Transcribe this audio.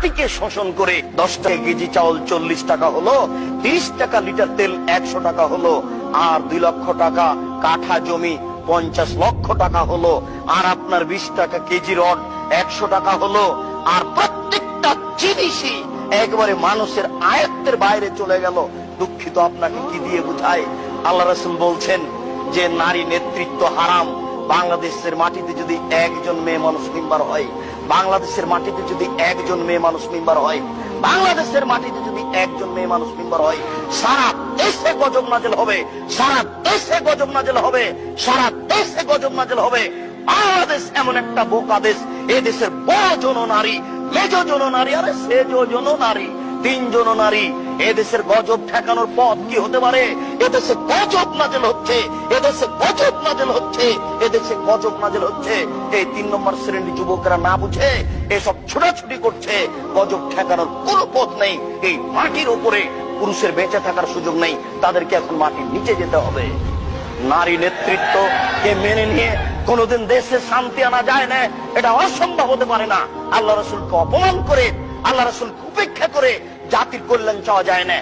মাটিকে শোষণ করে 10 টাকা কেজি চাউল 40 টাকা হলো, 30 টাকা লিটার তেল 100 টাকা হলো, আর 2 লক্ষ টাকা কাঠা জমি 50 লক্ষ টাকা হলো, আর আপনার 20 টাকা কেজি রড 100 টাকা হলো, আর প্রত্যেকটা জিনিসই একবারে মানুষের আয়ত্তের বাইরে চলে গেল। দুঃখিত, আপনাকে কি দিয়ে বুঝায়? আল্লাহ রাসূল বলছেন যে নারী নেতৃত্ব হারাম। বাংলাদেশের মাটিতে যদি একজন মেয়ে মানুষ মেম্বার হয়, বাংলাদেশের মাটিতে যদি একজন মেয়ে মানুষ মেম্বার হয়, বাংলাদেশের মাটিতে যদি একজন মেয়ে মানুষ মেম্বার হয়, সারা দেশে গজব নাজেল হবে, সারা দেশে গজব নাজেল হবে, সারা দেশে গজব নাজেল হবে। বাংলাদেশ এমন একটা বোকা দেশ, এ দেশের বড় জন নারী, মেজ জন নারী, আরে সেজ জন নারী, 3 জন নারী। এদেশের গজব ঠেকানোর পথ কি হতে পারে? এদেশে গজব নাজেল হচ্ছে, এদেশে গজব নাজেল হচ্ছে, এদেশে গজব নাজেল হচ্ছে। এই 3 নম্বর শ্রেণীর যুবকরা না বুঝে এসব ছোটাছুটি করছে। গজব ঠেকানোর কোনো পথ নেই। এই মাটির উপরে পুরুষের বেঁচে থাকার সুযোগ নেই, তাদেরকে এখন মাটির নিচে যেতে হবে। নারী নেতৃত্ব কে মেনে নিয়ে কোনোদিন দেশে শান্তি আনা যায় না, এটা অসম্ভব হতে পারে না। আল্লাহ রাসূলকে অপমান করে, আল্লাহ রাসূলকে উপেক্ষা করে জাতির কল্যাণ চাওয়া যায় না।